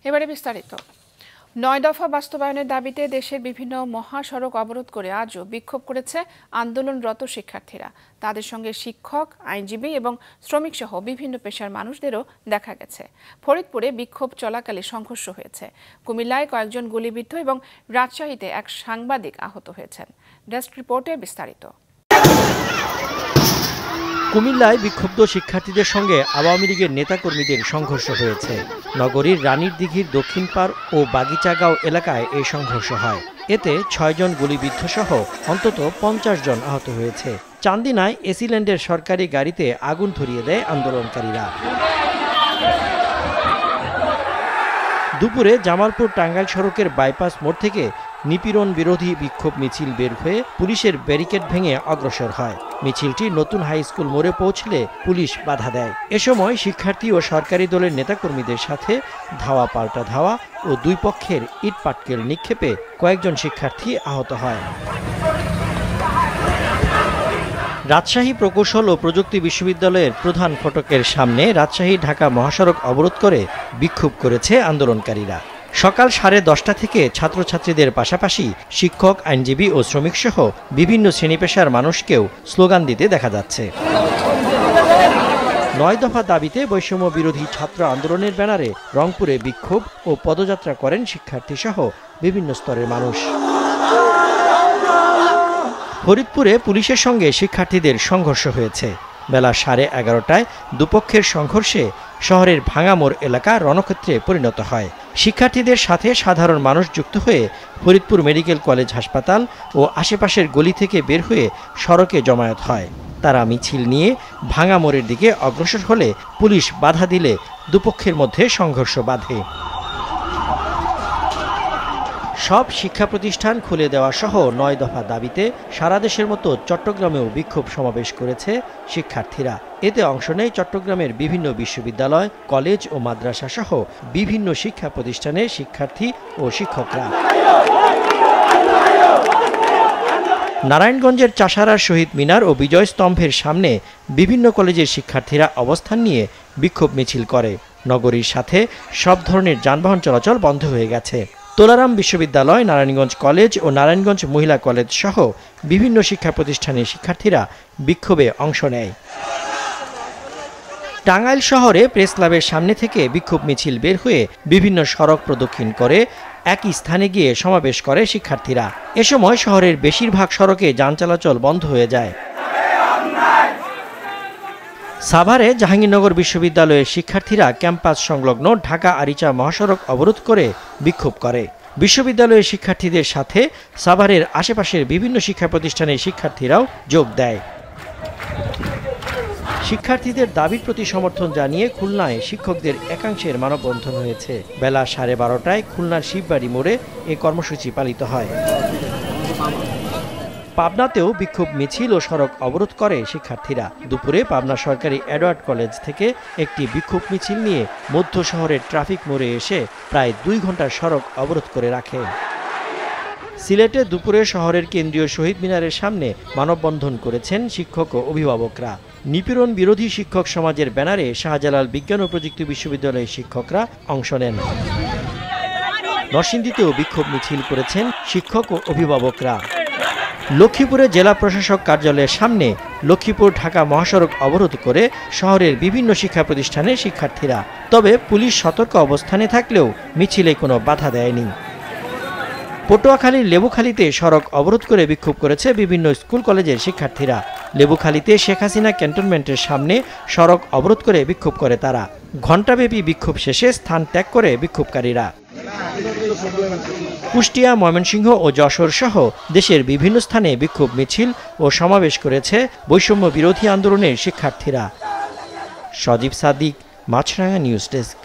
এবারে বিস্তারিত। ৯ দফা বাস্তবায়নের দাবিতে দেশের বিভিন্ন মহাসড়ক অবরোধ করে আজও বিক্ষোভ করেছে আন্দোলনরত শিক্ষার্থীরা। তাদের সঙ্গে শিক্ষক, আইনজীবী এবং শ্রমিক সহ বিভিন্ন পেশার মানুষদেরও দেখা গেছে। ফরিদপুরে বিক্ষোভ চলাকালে সংঘর্ষ হয়েছে। কুমিল্লায় কয়েকজন গুলিবিদ্ধ এবং রাজশাহীতে এক সাংবাদিক আহত হয়েছেন। ডেস্ক রিপোর্টে বিস্তারিত। কুমিল্লায় বিক্ষুব্ধ শিক্ষার্থীদের সঙ্গে আওয়ামী লীগের নেতাকর্মীদের সংঘর্ষ হয়েছে। নগরীর রানীর দিঘির দক্ষিণ পাড় ও বাগিচাগাঁও এলাকায় এই সংঘর্ষ হয়। এতে ৬ জন গুলিবিদ্ধ সহ অন্তত ৫০ জন আহত হয়েছে। চান্দিনায় এসিল্যান্ডের সরকারি গাড়িতে আগুন ধরিয়ে দেয় আন্দোলনকারীরা। দুপুরে জামালপুর টাঙ্গাইল সড়কের বাইপাস মোড় থেকে নিপীড়ন বিরোধী বিক্ষোভ মিছিল বের হয়ে পুলিশের ব্যারিকেড ভেঙে অগ্রসর হয়। মিছিলটি নতুন হাই স্কুল মোড়ে পৌঁছলে পুলিশ বাধা দেয়। এ সময় শিক্ষার্থী ও সরকারি দলের নেতাকর্মীদের সাথে ধাওয়া পাল্টা ধাওয়া ও দুই পক্ষের ইট পাটকেল নিক্ষেপে কয়েকজন শিক্ষার্থী আহত হয়। রাজশাহী প্রকৌশল ও প্রযুক্তি বিশ্ববিদ্যালয়ের প্রধান ফটকের সামনে রাজশাহী ঢাকা মহাসড়ক অবরোধ করে বিক্ষোভ করেছে আন্দোলনকারীরা। সকাল 10:30 থেকে ছাত্রছাত্রীদের পাশাপাশি শিক্ষক, আইনজীবী ও শ্রমিক সহ বিভিন্ন শ্রেণী পেশার মানুষকেও স্লোগান দিতে দেখা যাচ্ছে। ৯ দফা দাবিতে বৈষম্য বিরোধী ছাত্র আন্দোলনের ব্যানারে রংপুরে বিক্ষোভ ও পদযাত্রা করেন শিক্ষার্থী সহ বিভিন্ন স্তরের মানুষ। ফরিদপুরে পুলিশের সঙ্গে শিক্ষার্থীদের সংঘর্ষ হয়েছে। বেলা 11:30টায় দুপক্ষের সংঘর্ষে শহরের ভাঙামোড় এলাকা রণক্ষেত্রে পরিণত হয়। শিক্ষার্থীদের সাথে সাধারণ মানুষ যুক্ত হয়ে ফরিদপুর মেডিকেল কলেজ হাসপাতাল ও আশেপাশের গলি থেকে বের হয়ে সড়কে জমায়েত হয়। তারা মিছিল নিয়ে ভাঙামোড়ের দিকে অগ্রসর হলে পুলিশ বাধা দিলে দুপক্ষের মধ্যে সংঘর্ষ বাধে। সব শিক্ষা প্রতিষ্ঠান খুলে দেওয়া সহ ৯ দফা দাবিতে সারা দেশের মতো চট্টগ্রামেও বিক্ষোভ সমাবেশ করেছে শিক্ষার্থীরা। এতে অংশ নেয় চট্টগ্রামের বিভিন্ন বিশ্ববিদ্যালয়, কলেজ ও মাদ্রাসা সহ বিভিন্ন শিক্ষা প্রতিষ্ঠানের শিক্ষার্থী ও শিক্ষকরা। নারায়ণগঞ্জের চাষারার শহীদ মিনার ও বিজয় স্তম্ভের সামনে বিভিন্ন কলেজের শিক্ষার্থীরা অবস্থান নিয়ে বিক্ষোভ মিছিল করে। নগরীর সাথে সব ধরনের যানবাহন চলাচল বন্ধ হয়ে গেছে। তোলারাম বিশ্ববিদ্যালয়, নারায়ণগঞ্জ কলেজ ও নারায়ণগঞ্জ মহিলা কলেজ সহ বিভিন্ন শিক্ষা প্রতিষ্ঠানের শিক্ষার্থীরা বিক্ষোভে অংশ নেয়। টাঙ্গাইল শহরে প্রেস ক্লাবের সামনে থেকে বিক্ষোভ মিছিল বের হয়ে বিভিন্ন সড়ক প্রদক্ষিণ করে একই স্থানে গিয়ে সমাবেশ করে শিক্ষার্থীরা। এ সময় শহরের বেশিরভাগ সড়কে যান চলাচল বন্ধ হয়ে যায়। সাভারে জাহাঙ্গীরনগর বিশ্ববিদ্যালয়ের শিক্ষার্থীরা ক্যাম্পাস সংলগ্ন ঢাকা আরিচা মহাসড়ক অবরোধ করে বিক্ষোভ করে। বিশ্ববিদ্যালয়ের শিক্ষার্থীদের সাথে সাভারের আশেপাশের বিভিন্ন শিক্ষা প্রতিষ্ঠানের শিক্ষার্থীরাও যোগ দেয়। শিক্ষার্থীদের দাবির প্রতি সমর্থন জানিয়ে খুলনায় শিক্ষকদের একাংশের মানববন্ধন হয়েছে। বেলা 12:30টায় খুলনার শিববাড়ি মোড়ে এ কর্মসূচি পালিত হয়। পাবনাতেও বিক্ষোভ মিছিল ও সড়ক অবরোধ করে শিক্ষার্থীরা। দুপুরে পাবনা সরকারি এডওয়ার্ড কলেজ থেকে একটি বিক্ষোভ মিছিল নিয়ে মধ্য শহরের ট্রাফিক মোড়ে এসে প্রায় 2 ঘন্টা সড়ক অবরোধ করে রাখে। সিলেটে দুপুরে শহরের কেন্দ্রীয় শহীদ মিনারের সামনে মানববন্ধন করেছেন শিক্ষক ও অভিভাবকরা। নিপীড়ন বিরোধী শিক্ষক সমাজের ব্যানারে শাহজালাল বিজ্ঞান ও প্রযুক্তি বিশ্ববিদ্যালয়ের শিক্ষকরা অংশ নেন। নরসিংদীতেও বিক্ষোভ মিছিল করেছেন শিক্ষক ও অভিভাবকরা। লক্ষ্মীপুরে জেলা প্রশাসক কার্যালয়ের সামনে লক্ষ্মীপুর ঢাকা মহাসড়ক অবরোধ করে শহরের বিভিন্ন শিক্ষা প্রতিষ্ঠানের শিক্ষার্থীরা। তবে পুলিশ সতর্ক অবস্থানে থাকলেও মিছিলে কোনো বাধা দেয়নি। পটুয়াখালীর লেবুখালীতে সড়ক অবরোধ করে বিক্ষোভ করেছে বিভিন্ন স্কুল কলেজের শিক্ষার্থীরা। লেবুখালীতে শেখ হাসিনা ক্যান্টনমেন্টের সামনে সড়ক অবরোধ করে বিক্ষোভ করে তারা। ঘণ্টাব্যাপী বিক্ষোভ শেষে স্থান ত্যাগ করে বিক্ষোভকারীরা। কুষ্টিয়া, ময়মনসিংহ ও যশোর সহ দেশের বিভিন্ন স্থানে বিক্ষোভ মিছিল ও সমাবেশ করেছে বৈষম্য বিরোধী আন্দোলনের শিক্ষার্থীরা। সজীব সাদিক, মাছরাঙা নিউজ ডেস্ক।